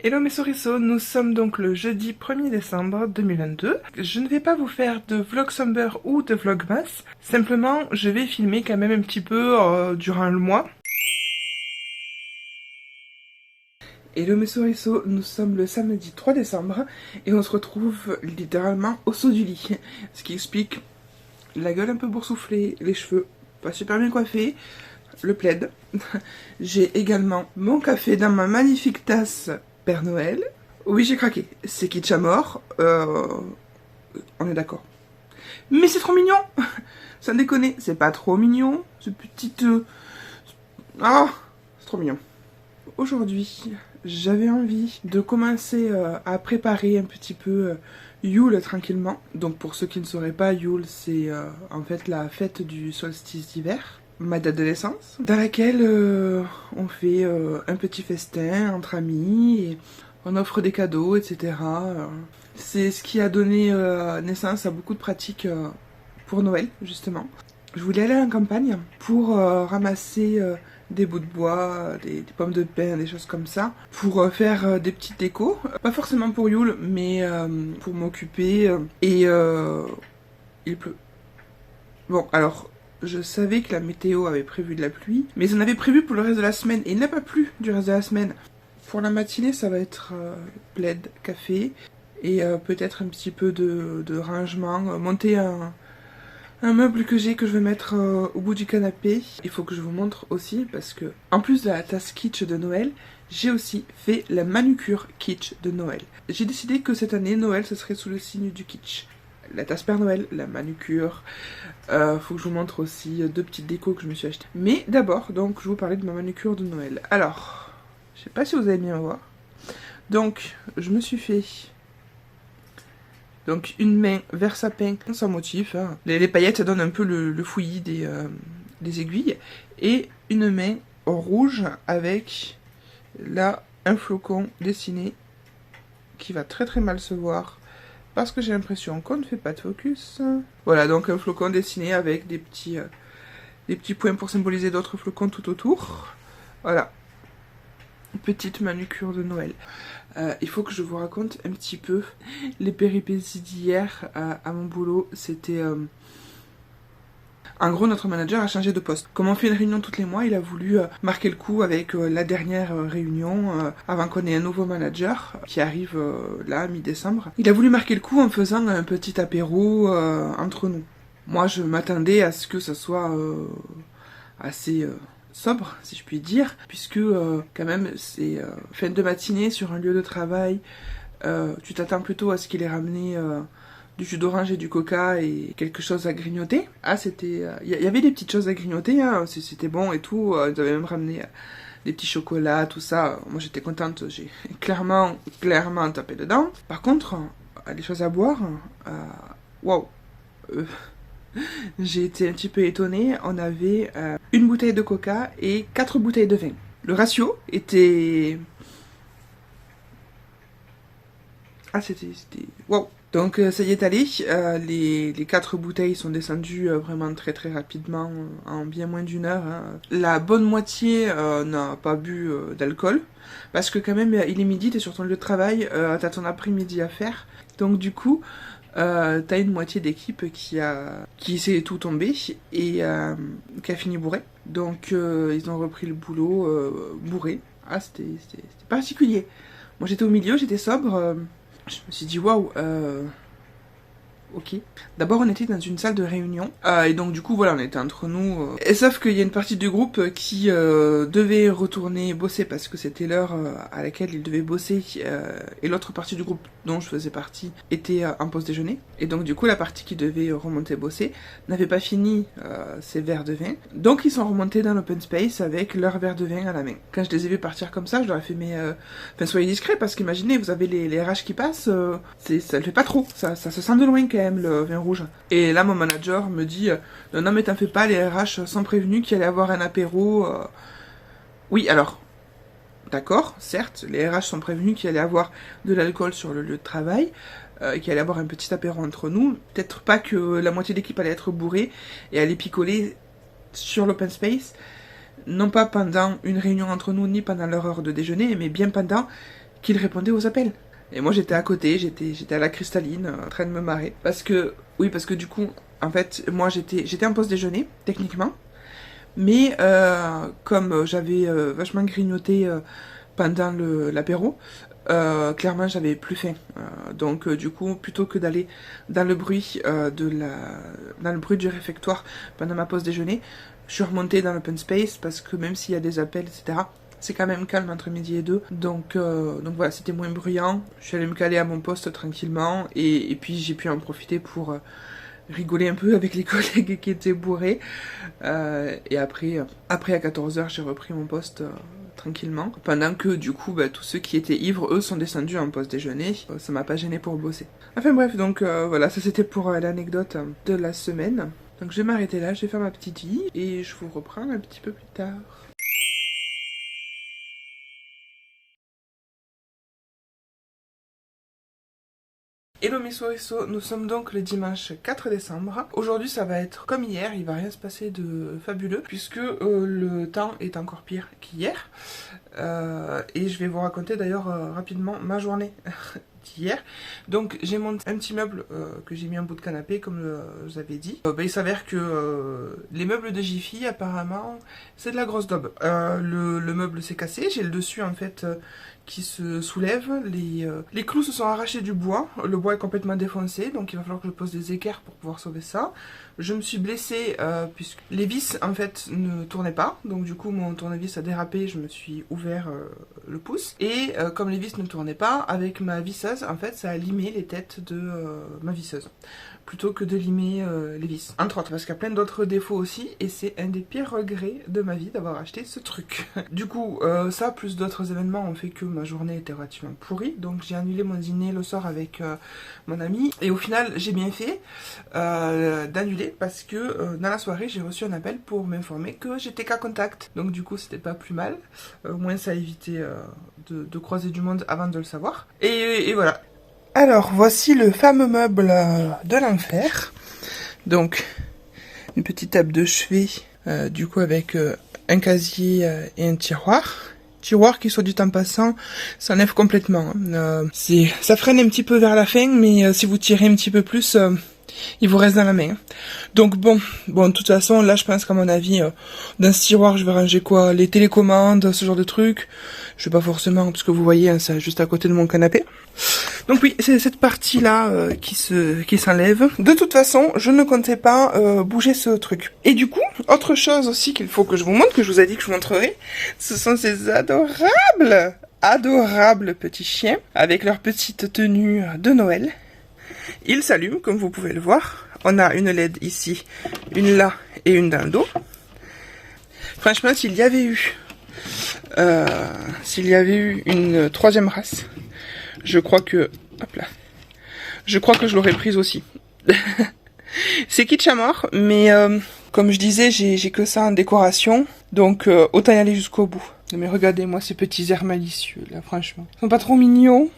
Hello mes souriceaux, nous sommes donc le jeudi 1er décembre 2022. Je ne vais pas vous faire de vlog Summer ou de vlogmas, simplement je vais filmer quand même un petit peu durant le mois. Hello mes souriceaux, nous sommes le samedi 3 décembre et on se retrouve littéralement au saut du lit. Ce qui explique la gueule un peu boursouflée, les cheveux pas super bien coiffés, le plaid. J'ai également mon café dans ma magnifique tasse Père Noël. Oui, j'ai craqué. C'est kitsch à mort. On est d'accord. Mais c'est trop mignon. Sans déconner, c'est pas trop mignon. Ce petit... Ah, c'est trop mignon. Aujourd'hui, j'avais envie de commencer à préparer un petit peu Yule tranquillement. Donc pour ceux qui ne sauraient pas, Yule c'est en fait la fête du solstice d'hiver, ma date de naissance, dans laquelle on fait un petit festin entre amis, et on offre des cadeaux, etc. C'est ce qui a donné naissance à beaucoup de pratiques pour Noël, justement. Je voulais aller en campagne pour ramasser des bouts de bois, des pommes de pin, des choses comme ça, pour faire des petites décos. Pas forcément pour Yule, mais pour m'occuper. Et il pleut. Bon, alors, je savais que la météo avait prévu de la pluie, mais ils en avaient prévu pour le reste de la semaine, et il n'a pas plu du reste de la semaine. Pour la matinée, ça va être plaid, café, et peut-être un petit peu de rangement, monter un meuble que j'ai, que je vais mettre au bout du canapé. Il faut que je vous montre aussi, parce que en plus de la tasse kitsch de Noël, j'ai aussi fait la manucure kitsch de Noël. J'ai décidé que cette année, Noël, ce serait sous le signe du kitsch. La tasse Père Noël, la manucure, faut que je vous montre aussi deux petites décos que je me suis achetées. Mais d'abord, donc, je vais vous parler de ma manucure de Noël. Alors, je sais pas si vous allez bien voir. Donc, je me suis fait... Donc une main vert sapin sans motif, hein. Les paillettes donnent un peu le fouillis des aiguilles. Et une main rouge avec là un flocon dessiné qui va très très mal se voir parce que j'ai l'impression qu'on ne fait pas de focus. Voilà, donc un flocon dessiné avec des petits points pour symboliser d'autres flocons tout autour. Voilà. Petite manucure de Noël. Il faut que je vous raconte un petit peu les péripéties d'hier à mon boulot. C'était... En gros, notre manager a changé de poste. Comme on fait une réunion tous les mois, il a voulu marquer le coup avec la dernière réunion avant qu'on ait un nouveau manager qui arrive là, mi-décembre. Il a voulu marquer le coup en faisant un petit apéro entre nous. Moi, je m'attendais à ce que ça soit assez... sobre, si je puis dire, puisque quand même c'est fin de matinée sur un lieu de travail, tu t'attends plutôt à ce qu'il ait ramené du jus d'orange et du coca et quelque chose à grignoter. Ah, c'était... Il y avait des petites choses à grignoter, hein, c'était bon et tout, ils avaient même ramené des petits chocolats, tout ça. Moi j'étais contente, j'ai clairement tapé dedans. Par contre, les choses à boire, waouh, j'ai été un petit peu étonnée, on avait une bouteille de coca et 4 bouteilles de vin. Le ratio était... Ah, c'était... Wow. Donc ça y est allé, les 4 bouteilles sont descendues vraiment très très rapidement, en bien moins d'1 heure. Hein. La bonne moitié n'a pas bu d'alcool, parce que quand même il est midi, t'es sur ton lieu de travail, t'as ton après-midi à faire. Donc du coup... t'as une moitié d'équipe qui s'est tout tombé et qui a fini bourré. Donc ils ont repris le boulot bourré. Ah, c'était particulier. Moi j'étais au milieu, j'étais sobre. Je me suis dit waouh. Ok. D'abord, on était dans une salle de réunion. Et donc, du coup, voilà, on était entre nous. Et sauf qu'il y a une partie du groupe qui devait retourner bosser parce que c'était l'heure à laquelle ils devaient bosser. Et l'autre partie du groupe dont je faisais partie était en pause déjeuner. Et donc, du coup, la partie qui devait remonter bosser n'avait pas fini ses verres de vin. Donc, ils sont remontés dans l'open space avec leur verre de vin à la main. Quand je les ai vus partir comme ça, je leur ai fait, mais... Enfin, soyez discrets parce qu'imaginez, vous avez les RH qui passent, ça le fait pas trop. Ça se sent de loin quand même, le vin rouge. Et là, mon manager me dit non mais t'en fais pas, les RH sont prévenus qu'il allait avoir un apéro. Oui, alors, d'accord, certes, les RH sont prévenus qu'il allait avoir de l'alcool sur le lieu de travail, qu'il allait avoir un petit apéro entre nous. Peut-être pas que la moitié de l'équipe allait être bourrée et allait picoler sur l'open space, non pas pendant une réunion entre nous, ni pendant leur heure de déjeuner, mais bien pendant qu'il répondait aux appels. Et moi j'étais à côté, j'étais à la cristalline, en train de me marrer. Parce que du coup, en fait, moi j'étais en pause déjeuner, techniquement. Mais comme j'avais vachement grignoté pendant l'apéro, clairement j'avais plus faim. Donc du coup, plutôt que d'aller dans le bruit dans le bruit du réfectoire pendant ma pause déjeuner, je suis remontée dans l'open space parce que même s'il y a des appels, etc., c'est quand même calme entre midi et 2. Donc voilà, c'était moins bruyant. Je suis allée me caler à mon poste tranquillement et puis j'ai pu en profiter pour rigoler un peu avec les collègues qui étaient bourrés. Et après à 14h, j'ai repris mon poste tranquillement. Pendant que du coup, tous ceux qui étaient ivres, eux, sont descendus en pause déjeuner. Ça m'a pas gêné pour bosser. Enfin bref, donc voilà, ça c'était pour l'anecdote de la semaine. Donc je vais m'arrêter là, je vais faire ma petite vie et je vous reprends un petit peu plus tard. Hello mes soireaux, nous sommes donc le dimanche 4 décembre. Aujourd'hui ça va être comme hier, il va rien se passer de fabuleux puisque le temps est encore pire qu'hier. Et je vais vous raconter d'ailleurs rapidement ma journée d'hier. Donc j'ai monté un petit meuble que j'ai mis en bout de canapé comme je vous avais dit. Il s'avère que les meubles de Jiffy apparemment c'est de la grosse daube. Le meuble s'est cassé, j'ai le dessus en fait qui se soulève, les clous se sont arrachés du bois, le bois est complètement défoncé, donc il va falloir que je pose des équerres pour pouvoir sauver ça. Je me suis blessée puisque les vis en fait ne tournaient pas, donc du coup mon tournevis a dérapé, je me suis ouvert le pouce, et comme les vis ne tournaient pas, avec ma visseuse en fait ça a limé les têtes de ma visseuse, plutôt que de limer les vis. Entre autres, parce qu'il y a plein d'autres défauts aussi, et c'est un des pires regrets de ma vie d'avoir acheté ce truc. Du coup, ça, plus d'autres événements ont fait que ma journée était relativement pourrie, donc j'ai annulé mon dîner le soir avec mon ami, et au final, j'ai bien fait d'annuler, parce que dans la soirée, j'ai reçu un appel pour m'informer que j'étais cas contact. Donc du coup, c'était pas plus mal. Au moins, ça a évité de croiser du monde avant de le savoir. Et voilà. Alors, voici le fameux meuble de l'enfer. Donc, une petite table de chevet, du coup avec un casier et un tiroir. Tiroir qui, soit dit en passant, s'enlève complètement. Ça freine un petit peu vers la fin, mais si vous tirez un petit peu plus, il vous reste dans la main. Donc bon, de toute façon, là je pense qu'à mon avis, dans ce tiroir, je vais ranger quoi? Les télécommandes, ce genre de trucs. Je vais pas forcément, parce que vous voyez, hein, c'est juste à côté de mon canapé. Donc oui, c'est cette partie-là qui s'enlève. De toute façon, je ne comptais pas bouger ce truc. Et du coup, autre chose aussi qu'il faut que je vous montre, que je vous ai dit que je vous montrerai, ce sont ces adorables petits chiens, avec leur petite tenue de Noël. Ils s'allument, comme vous pouvez le voir. On a une LED ici, une là et une dans le dos. Franchement, s'il y avait eu une troisième race, je crois que je l'aurais prise aussi. C'est kitsch à mort, mais comme je disais, j'ai que ça en décoration, donc autant y aller jusqu'au bout. Mais regardez-moi ces petits airs malicieux là, franchement. Ils sont pas trop mignons?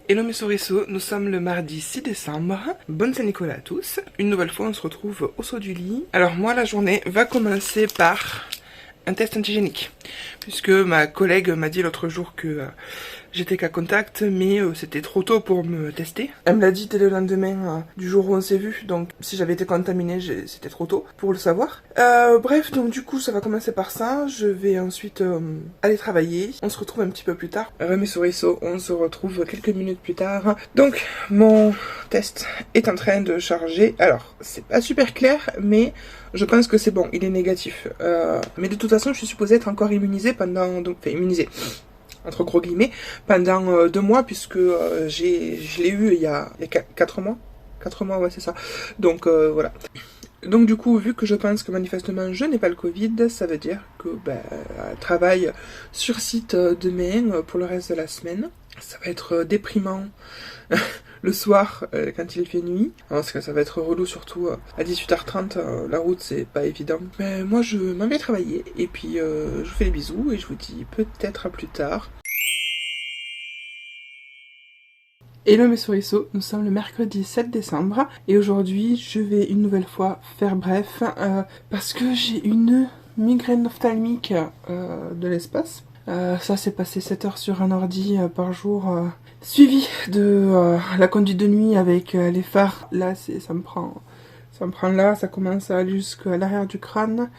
Hello mes sorisseaux, nous sommes le mardi 6 décembre. Bonne Saint-Nicolas à tous. Une nouvelle fois, on se retrouve au saut du lit. Alors moi, la journée va commencer par un test antigénique, puisque ma collègue m'a dit l'autre jour que j'étais cas contact, mais c'était trop tôt pour me tester. Elle me l'a dit dès le lendemain du jour où on s'est vu, donc si j'avais été contaminée, c'était trop tôt pour le savoir. Bref, donc du coup ça va commencer par ça, je vais ensuite aller travailler, on se retrouve un petit peu plus tard. Mes souriceaux, on se retrouve quelques minutes plus tard. Donc mon test est en train de charger, alors c'est pas super clair, mais je pense que c'est bon, il est négatif. Mais de toute façon, je suis supposée être encore immunisée pendant... Enfin, immunisée, entre gros guillemets, pendant 2 mois, puisque je l'ai eu il y a 4 mois. 4 mois, ouais, c'est ça. Donc, voilà. Donc, du coup, vu que je pense que manifestement, je n'ai pas le Covid, ça veut dire que, travail sur site demain pour le reste de la semaine. Ça va être déprimant. Le soir, quand il fait nuit, parce que ça va être relou, surtout à 18h30, la route c'est pas évident. Mais moi je m'en vais travailler, et puis je vous fais des bisous, et je vous dis peut-être à plus tard. Hello mes souriceaux, nous sommes le mercredi 7 décembre, et aujourd'hui je vais une nouvelle fois faire bref, parce que j'ai une migraine ophtalmique de l'espace. Ça s'est passé 7 heures sur un ordi par jour, suivi de la conduite de nuit avec les phares. Là, ça me prend là, ça commence à aller jusqu'à l'arrière du crâne.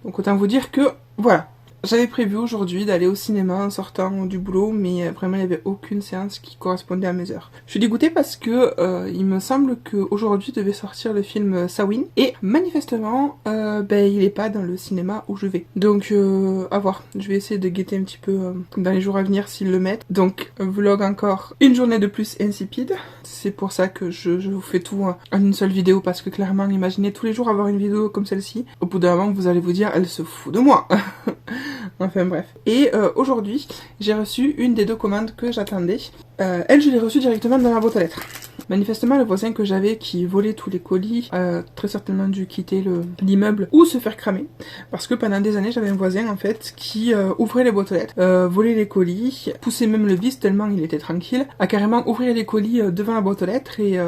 Donc autant vous dire que, voilà. J'avais prévu aujourd'hui d'aller au cinéma en sortant du boulot, mais vraiment il n'y avait aucune séance qui correspondait à mes heures. Je suis dégoûtée parce que il me semble qu'aujourd'hui devait sortir le film Sawin, et manifestement il est pas dans le cinéma où je vais. Donc à voir, je vais essayer de guetter un petit peu dans les jours à venir s'ils le mettent. Donc vlog encore une journée de plus insipide. C'est pour ça que je vous fais tout en une seule vidéo, parce que clairement, imaginez tous les jours avoir une vidéo comme celle-ci. Au bout d'un moment, vous allez vous dire, elle se fout de moi. Enfin bref. Et aujourd'hui, j'ai reçu une des 2 commandes que j'attendais. Elle, je l'ai reçue directement dans la boîte à lettres. Manifestement, le voisin que j'avais qui volait tous les colis a très certainement dû quitter l'immeuble ou se faire cramer. Parce que pendant des années, j'avais un voisin en fait qui ouvrait les boîtes aux lettres, volait les colis, poussait même le vis tellement il était tranquille, a carrément ouvrir les colis devant la boîte aux lettres, et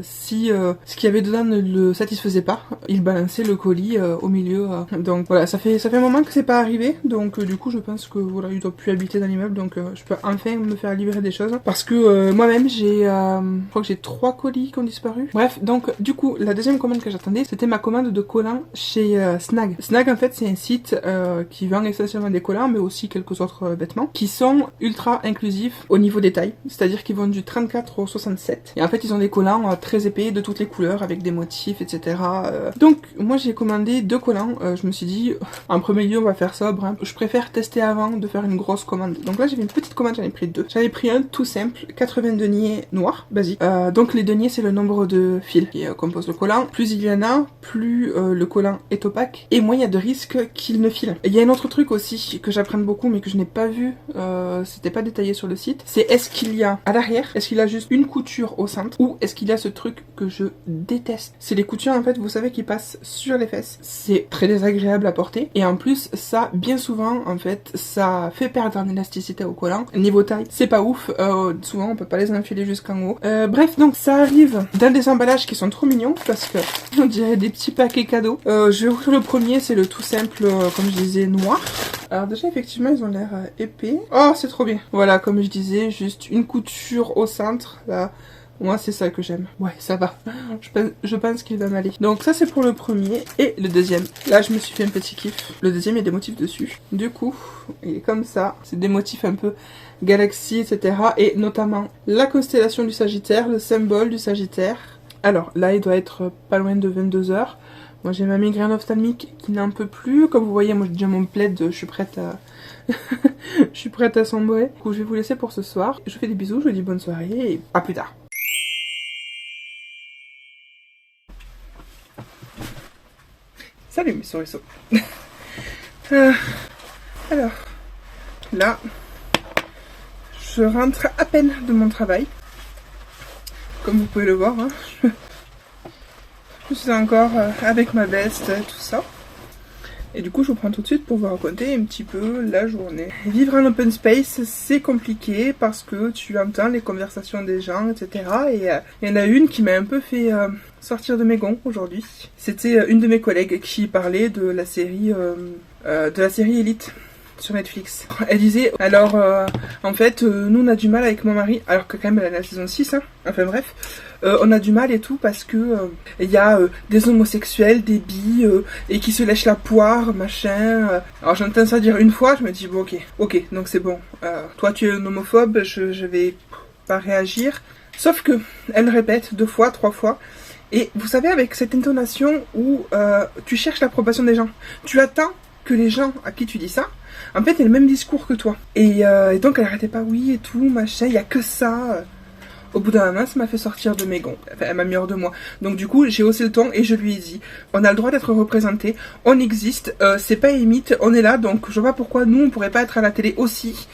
si ce qu'il y avait dedans ne le satisfaisait pas, il balançait le colis au milieu. Donc voilà, ça fait un moment que c'est pas arrivé, donc du coup je pense que voilà, il doit plus habiter dans l'immeuble, donc je peux enfin me faire livrer des choses. Parce que moi-même je crois que j'ai 3 colis qui ont disparu. Bref, donc du coup la deuxième commande que j'attendais, c'était ma commande de collants chez Snag. Snag en fait c'est un site qui vend essentiellement des collants, mais aussi quelques autres vêtements, qui sont ultra inclusifs au niveau des tailles, c'est-à-dire qu'ils vont du 34 au 67. Et en fait ils ont des collants très épais de toutes les couleurs avec des motifs, etc. Donc moi j'ai commandé 2 collants. Je me suis dit en premier lieu on va faire sobre, hein. Je préfère tester avant de faire une grosse commande. Donc là j'avais une petite commande, j'en ai pris 2. J'en ai pris un tout simple, 80 deniers noirs, basique. Donc les deniers c'est le nombre de fils qui composent le collant. Plus il y en a, plus le collant est opaque, et moins il y a de risque qu'il ne file. Il y a un autre truc aussi que j'apprends beaucoup mais que je n'ai pas vu, c'était pas détaillé sur le site, c'est est-ce qu'il y a à l'arrière, est-ce qu'il y a juste une couture au centre, ou est-ce qu'il y a ce truc que je déteste, c'est les coutures en fait, vous savez, qui passent sur les fesses. C'est très désagréable à porter, et en plus ça, bien souvent en fait, ça fait perdre en élasticité au collant. Niveau taille, c'est pas ouf, souvent on peut pas les enfiler jusqu'en haut. Bref, donc ça arrive dans des emballages qui sont trop mignons, parce que on dirait des petits paquets cadeaux. Je vais ouvrir le premier, c'est le tout simple, comme je disais, noir. Alors déjà effectivement ils ont l'air épais. Oh c'est trop bien. Voilà, comme je disais, juste une couture au centre, là. Moi c'est ça que j'aime. Ouais, ça va. Je pense qu'il va m'aller. Donc ça c'est pour le premier. Et le deuxième, là je me suis fait un petit kiff. Le deuxième, il y a des motifs dessus. Du coup, il est comme ça. C'est des motifs un peu galaxie, etc. Et notamment la constellation du Sagittaire, le symbole du Sagittaire. Alors là il doit être pas loin de 22 heures. Moi j'ai ma migraine ophtalmique qui n'en peut plus. Comme vous voyez, moi j'ai déjà mon plaid, je suis prête à... je suis prête à sombrer. Du coup je vais vous laisser pour ce soir. Je vous fais des bisous, je vous dis bonne soirée et à plus tard. Salut mes souriceaux. Alors, là, je rentre à peine de mon travail. Comme vous pouvez le voir, hein. Je suis encore avec ma veste, tout ça. Et du coup, je vous prends tout de suite pour vous raconter un petit peu la journée. Vivre en open space, c'est compliqué parce que tu entends les conversations des gens, etc. Et il y en a une qui m'a un peu fait sortir de mes gonds aujourd'hui. C'était une de mes collègues qui parlait de la série Elite sur Netflix. Elle disait, alors en fait nous on a du mal avec mon mari, alors que quand même elle est à la saison 6, hein. Enfin bref, on a du mal et tout parce que il y a des homosexuels, des bi, et qui se lèchent la poire, machin. Alors j'entends ça dire une fois, je me dis bon ok, donc c'est bon, toi tu es un homophobe, je vais pas réagir. Sauf que elle répète 2 fois, 3 fois. Et vous savez, avec cette intonation où tu cherches l'approbation des gens, tu attends que les gens à qui tu dis ça, en fait, aient le même discours que toi. Et donc, elle arrêtait pas, oui et tout, machin, il y a que ça. Au bout d'un moment, ça m'a fait sortir de mes gonds. Enfin, elle m'a mis hors de moi. Donc du coup, j'ai haussé le ton et je lui ai dit, on a le droit d'être représenté, on existe, c'est pas un mythe, on est là, donc je vois pas pourquoi nous, on pourrait pas être à la télé aussi.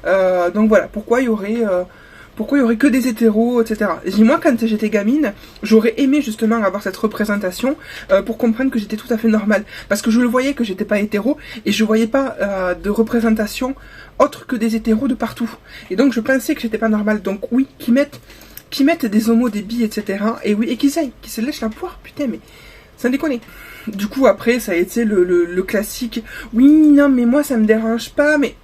Donc voilà, pourquoi il y aurait que des hétéros, etc. Et moi, quand j'étais gamine, j'aurais aimé justement avoir cette représentation pour comprendre que j'étais tout à fait normale. Parce que je le voyais que j'étais pas hétéro et je voyais pas de représentation autre que des hétéros de partout. Et donc je pensais que j'étais pas normale. Donc oui, qui mettent des homos, des bi, etc. Et oui, et qui se lèchent la poire, putain, mais sans déconner. Du coup après ça a été le classique, oui non mais moi ça me dérange pas, mais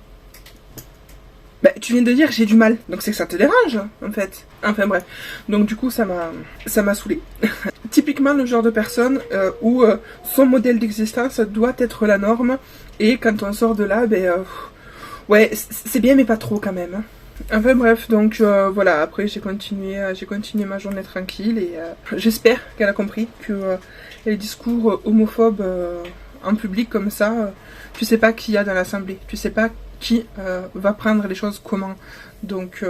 bah, tu viens de dire j'ai du mal, donc c'est que ça te dérange en fait. Enfin bref, donc du coup ça m'a saoulé. Typiquement le genre de personne où son modèle d'existence doit être la norme, et quand on sort de là, ouais c'est bien mais pas trop quand même. Enfin bref, donc voilà, après j'ai continué ma journée tranquille, et j'espère qu'elle a compris que les discours homophobes en public comme ça, tu sais pas qui y a dans l'assemblée, tu sais pas qui va prendre les choses comment. Donc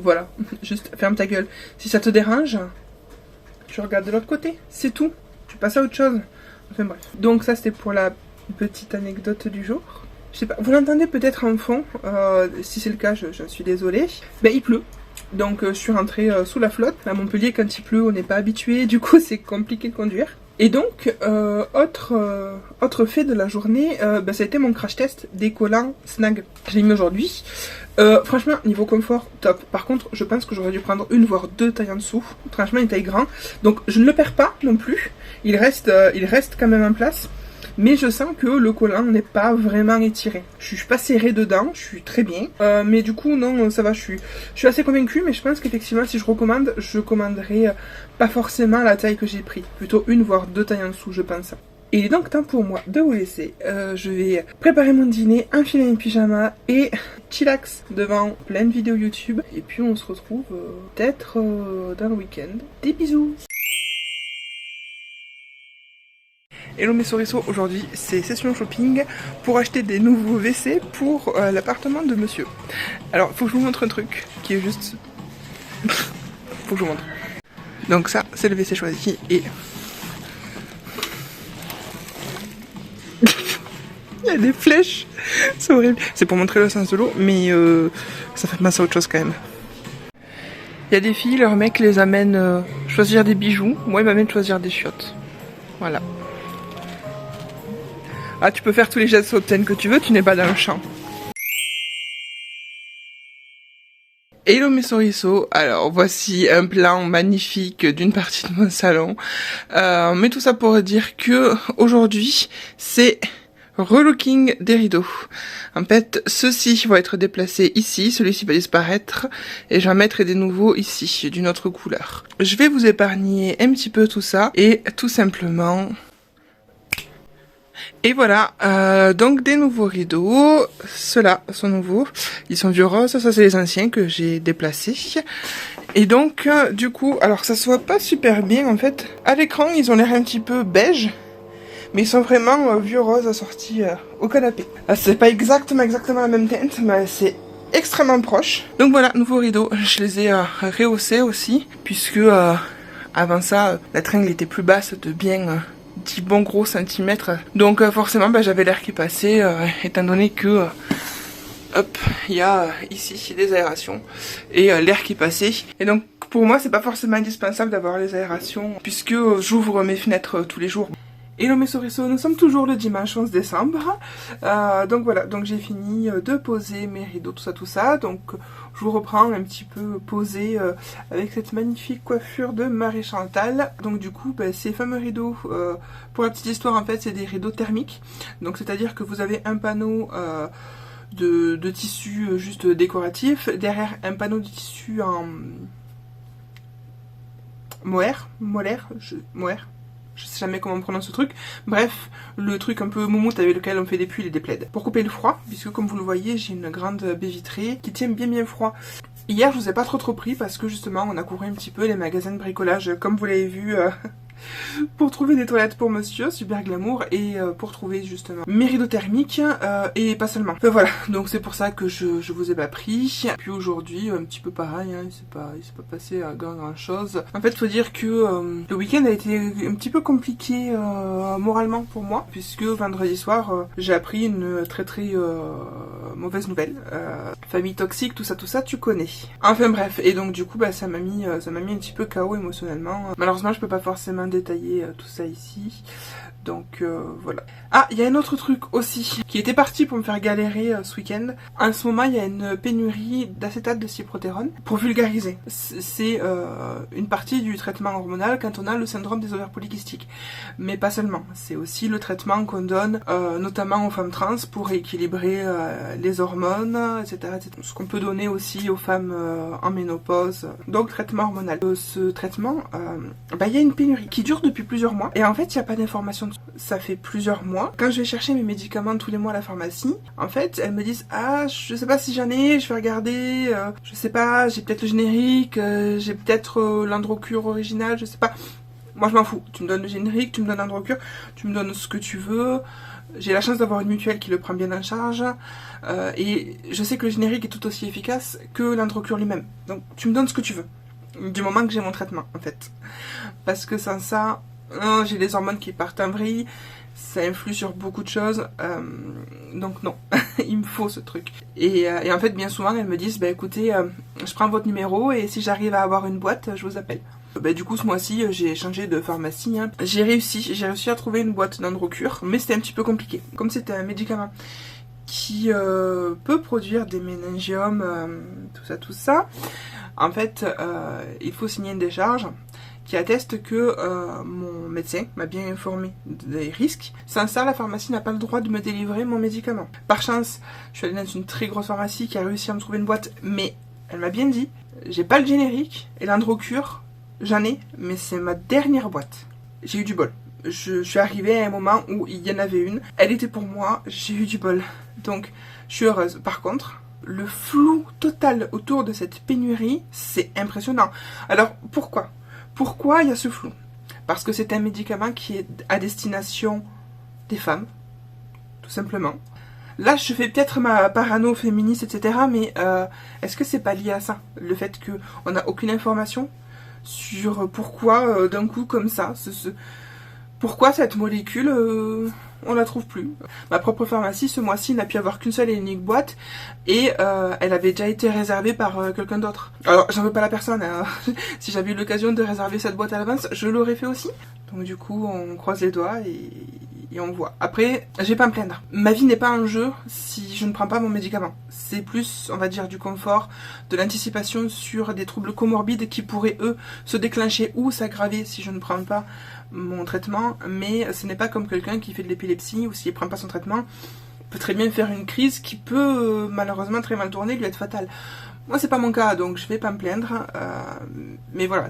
voilà, juste ferme ta gueule. Si ça te dérange, tu regardes de l'autre côté, c'est tout. Tu passes à autre chose. Enfin bref. Donc ça c'était pour la petite anecdote du jour. Je sais pas, vous l'entendez peut-être en fond, si c'est le cas, j'en suis désolée. Ben il pleut. Donc je suis rentrée sous la flotte. À Montpellier, quand il pleut, on n'est pas habitué, du coup c'est compliqué de conduire. Et donc, autre fait de la journée, ça a été mon crash test des collants Snag. Je l'ai mis aujourd'hui. Franchement, niveau confort, top. Par contre, je pense que j'aurais dû prendre une voire deux tailles en dessous. Franchement, il taille grand. Donc, je ne le perds pas non plus. Il reste quand même en place. Mais je sens que le collant n'est pas vraiment étiré. Je suis pas serrée dedans, je suis très bien. Mais du coup, non, ça va, je suis assez convaincue. Mais je pense qu'effectivement, si je recommande, je commanderai pas forcément la taille que j'ai pris. Plutôt une voire deux tailles en dessous, je pense. Et il est donc temps pour moi de vous laisser. Je vais préparer mon dîner, enfiler mes pyjamas et chillax devant plein de vidéos YouTube. Et puis on se retrouve peut-être dans le week-end. Des bisous! Hello mes souriceaux, aujourd'hui c'est session shopping pour acheter des nouveaux WC pour l'appartement de monsieur. Alors faut que je vous montre un truc qui est juste... faut que je vous montre. Donc ça c'est le WC choisi et... il y a des flèches, c'est horrible. C'est pour montrer le sens de l'eau mais ça fait penser à autre chose quand même. Il y a des filles, leurs mecs les amènent choisir des bijoux, moi ils m'amènent choisir des chiottes. Voilà. Ah, tu peux faire tous les gestes obscènes que tu veux, tu n'es pas dans le champ. Hello mes souriceaux, alors voici un plan magnifique d'une partie de mon salon. Mais tout ça pour dire que aujourd'hui c'est relooking des rideaux. En fait, ceux-ci vont être déplacés ici, celui-ci va disparaître et j'en mettrai des nouveaux ici, d'une autre couleur. Je vais vous épargner un petit peu tout ça et tout simplement... Et voilà, donc des nouveaux rideaux, ceux-là sont nouveaux, ils sont vieux roses, ça c'est les anciens que j'ai déplacés. Et donc du coup, alors ça se voit pas super bien en fait, à l'écran ils ont l'air un petit peu beige, mais ils sont vraiment vieux roses assortis au canapé. C'est pas exactement la même teinte, mais c'est extrêmement proche. Donc voilà, nouveaux rideaux, je les ai rehaussés aussi, puisque avant ça, la tringle était plus basse de bien... 10 bons gros centimètres, donc forcément j'avais l'air qui passait étant donné que hop, il y a ici des aérations et l'air qui passait, et donc pour moi c'est pas forcément indispensable d'avoir les aérations puisque j'ouvre mes fenêtres tous les jours. Hello mes souriceaux, nous sommes toujours le dimanche 11 décembre, donc voilà, donc j'ai fini de poser mes rideaux, tout ça, donc je vous reprends un petit peu posé avec cette magnifique coiffure de Marie Chantal. Donc du coup, ces fameux rideaux, pour la petite histoire en fait, c'est des rideaux thermiques, donc c'est à dire que vous avez un panneau de tissu juste décoratif, derrière un panneau de tissu en mohair, je sais jamais comment on prononce ce truc. Bref, le truc un peu moumoute avec lequel on fait des pulls et des plaids. Pour couper le froid, puisque comme vous le voyez, j'ai une grande baie vitrée qui tient bien froid. Hier, je vous ai pas trop pris parce que justement, on a couru un petit peu les magasins de bricolage, comme vous l'avez vu, pour trouver des toilettes pour monsieur, super glamour, et pour trouver justement mes rideaux thermiques, et pas seulement. Enfin, voilà, donc c'est pour ça que je vous ai pas pris. Puis aujourd'hui, un petit peu pareil, hein, il s'est pas passé grand chose. En fait, faut dire que le week-end a été un petit peu compliqué moralement pour moi, puisque vendredi soir, j'ai appris une très mauvaise nouvelle. Famille toxique, tout ça, tu connais. Enfin bref, et donc du coup, ça m'a mis un petit peu KO émotionnellement. Malheureusement, je peux pas forcément bien détaillé tout ça ici. Donc voilà. Ah, il y a un autre truc aussi qui était parti pour me faire galérer ce week-end. En ce moment, il y a une pénurie d'acétate de cyprotérone. Pour vulgariser, c'est une partie du traitement hormonal quand on a le syndrome des ovaires polykystiques. Mais pas seulement. C'est aussi le traitement qu'on donne notamment aux femmes trans pour équilibrer les hormones, etc., etc. Ce qu'on peut donner aussi aux femmes en ménopause. Donc traitement hormonal. Ce traitement, il y a une pénurie qui dure depuis plusieurs mois. Et en fait, il n'y a pas d'information. Ça fait plusieurs mois. Quand je vais chercher mes médicaments tous les mois à la pharmacie, en fait, elles me disent ah, je sais pas si j'en ai, je vais regarder, je sais pas, j'ai peut-être le générique, j'ai peut-être l'Androcure original, je sais pas. Moi, je m'en fous. Tu me donnes le générique, tu me donnes l'Androcure, tu me donnes ce que tu veux. J'ai la chance d'avoir une mutuelle qui le prend bien en charge. Et je sais que le générique est tout aussi efficace que l'Androcure lui-même. Donc, tu me donnes ce que tu veux. Du moment que j'ai mon traitement, en fait. Parce que sans ça, j'ai des hormones qui partent en vrille. Ça influe sur beaucoup de choses. Donc non, il me faut ce truc. Et en fait, bien souvent, elles me disent, écoutez, je prends votre numéro et si j'arrive à avoir une boîte, je vous appelle. Du coup, ce mois-ci, j'ai changé de pharmacie. Hein. J'ai réussi à trouver une boîte d'Androcure, mais c'était un petit peu compliqué. Comme c'était un médicament qui peut produire des méningiums, tout ça, en fait, il faut signer une décharge qui atteste que mon médecin m'a bien informé des risques. Sans ça, la pharmacie n'a pas le droit de me délivrer mon médicament. Par chance, je suis allée dans une très grosse pharmacie qui a réussi à me trouver une boîte, mais elle m'a bien dit, j'ai pas le générique et l'Androcure, j'en ai, mais c'est ma dernière boîte. J'ai eu du bol. Je suis arrivée à un moment où il y en avait une, elle était pour moi, j'ai eu du bol. Donc, je suis heureuse. Par contre, le flou total autour de cette pénurie, c'est impressionnant. Alors, pourquoi ? Pourquoi il y a ce flou ? Parce que c'est un médicament qui est à destination des femmes, tout simplement. Là, je fais peut-être ma parano féministe, etc., mais est-ce que c'est pas lié à ça ? Le fait qu'on n'a aucune information sur pourquoi, d'un coup, comme ça, pourquoi cette molécule, on la trouve plus. Ma propre pharmacie, ce mois-ci, n'a pu avoir qu'une seule et unique boîte, et elle avait déjà été réservée par quelqu'un d'autre. Alors, j'en veux pas la personne, hein. Si j'avais eu l'occasion de réserver cette boîte à l'avance, je l'aurais fait aussi. Donc du coup, on croise les doigts et on voit. Après, je vais pas me plaindre. Ma vie n'est pas en jeu si je ne prends pas mon médicament. C'est plus, on va dire, du confort, de l'anticipation sur des troubles comorbides qui pourraient, eux, se déclencher ou s'aggraver si je ne prends pas mon traitement. Mais ce n'est pas comme quelqu'un qui fait de l'épilepsie ou s'il ne prend pas son traitement, peut très bien faire une crise qui peut, malheureusement, très mal tourner, lui être fatale. Moi, c'est pas mon cas, donc je vais pas me plaindre. Mais voilà,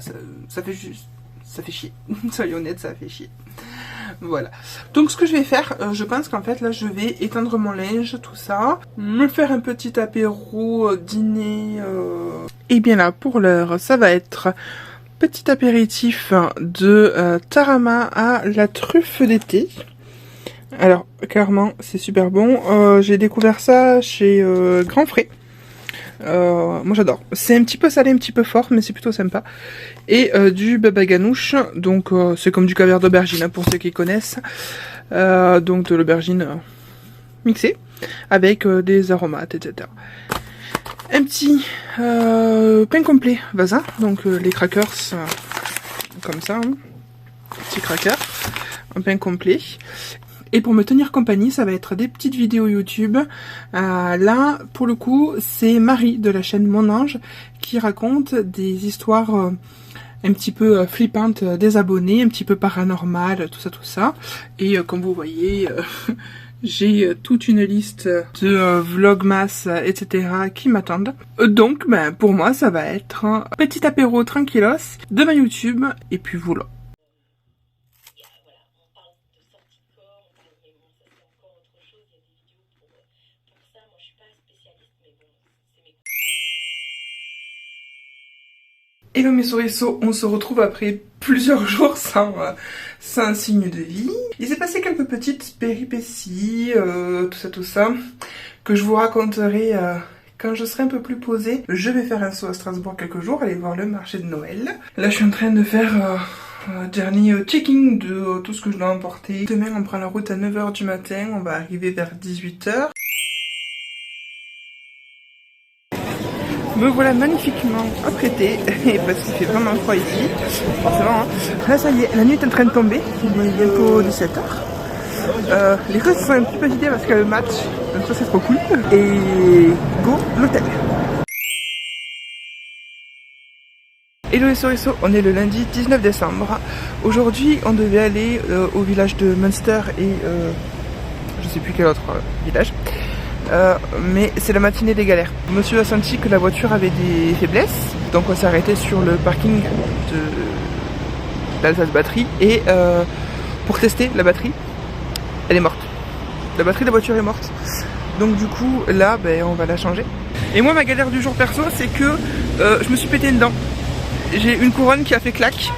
ça fait chier. Soyons honnêtes, ça fait chier. Voilà. Donc ce que je vais faire, je pense qu'en fait là je vais étendre mon linge, tout ça, me faire un petit apéro, dîner. Et bien là pour l'heure, ça va être petit apéritif de tarama à la truffe d'été. Alors clairement c'est super bon. J'ai découvert ça chez Grand Frais. Moi j'adore. C'est un petit peu salé, un petit peu fort, mais c'est plutôt sympa. Et du baba ganoush, donc c'est comme du caviar d'aubergine hein, pour ceux qui connaissent. Donc de l'aubergine mixée avec des aromates, etc. Un petit pain complet Vasa, donc les crackers comme ça, hein. Petit cracker, un pain complet. Et pour me tenir compagnie, ça va être des petites vidéos YouTube. Là, pour le coup, c'est Marie de la chaîne Mon Ange qui raconte des histoires un petit peu flippantes des abonnés, un petit peu paranormales, tout ça. Et comme vous voyez, j'ai toute une liste de vlogmas, etc. qui m'attendent. Donc, pour moi, ça va être un petit apéro tranquillos de ma YouTube. Et puis voilà. Hello mes souriceaux, on se retrouve après plusieurs jours sans signe de vie. Il s'est passé quelques petites péripéties, tout ça, que je vous raconterai quand je serai un peu plus posée. Je vais faire un saut à Strasbourg quelques jours, aller voir le marché de Noël. Là je suis en train de faire dernier checking de tout ce que je dois emporter. Demain on prend la route à 9h du matin, on va arriver vers 18h. Me voilà magnifiquement apprêtée, parce qu'il fait vraiment froid ici, forcément. Hein. Là ça y est, la nuit est en train de tomber, il est bientôt 17h. Les choses sont un petit peu agitées parce qu'il y a le match, donc ça c'est trop cool. Et go, l'hôtel. Hello les Soriso, on est le lundi 19 décembre. Aujourd'hui on devait aller au village de Münster et je sais plus quel autre village. Mais c'est la matinée des galères. Monsieur a senti que la voiture avait des faiblesses, donc on s'est arrêté sur le parking d'Alsace Batterie et pour tester la batterie, elle est morte. La batterie de la voiture est morte. Donc du coup là on va la changer. Et moi ma galère du jour perso c'est que je me suis pété une dent. J'ai une couronne qui a fait clac.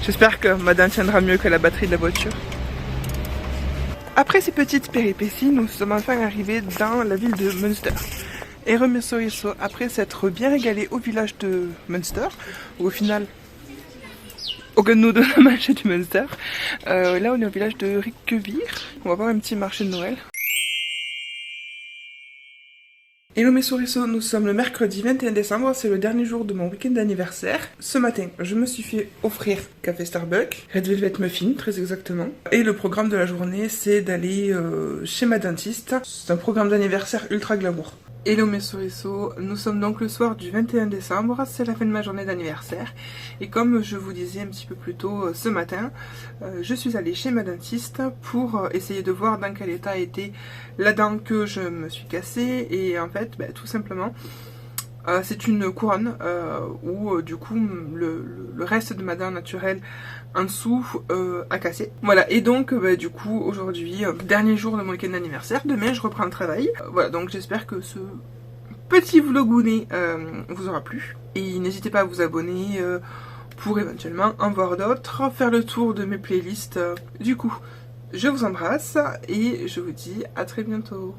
J'espère que ma dent tiendra mieux que la batterie de la voiture. Après ces petites péripéties, nous sommes enfin arrivés dans la ville de Münster. Et Soriso, après s'être bien régalé au village de Münster, où au final, aucun de nous deux n'a mangé du Münster. Là on est au village de Riquewihr. On va voir un petit marché de Noël. Hello mes Soriso, nous sommes le mercredi 21 décembre, c'est le dernier jour de mon week-end d'anniversaire. Ce matin, je me suis fait offrir café Starbucks, Red Velvet Muffin très exactement. Et le programme de la journée, c'est d'aller chez ma dentiste. C'est un programme d'anniversaire ultra glamour. Hello mes Soriso, nous sommes donc le soir du 21 décembre, c'est la fin de ma journée d'anniversaire. Et comme je vous disais un petit peu plus tôt ce matin, je suis allée chez ma dentiste pour essayer de voir dans quel état était la dent que je me suis cassée. Et en fait, tout simplement, c'est une couronne où du coup le reste de ma dent naturelle en dessous a cassé. Voilà, et donc du coup aujourd'hui, dernier jour de mon week-end d'anniversaire, demain je reprends le travail. Voilà, donc j'espère que ce petit vlogounet vous aura plu. Et n'hésitez pas à vous abonner pour éventuellement en voir d'autres, faire le tour de mes playlists. Du coup, je vous embrasse et je vous dis à très bientôt.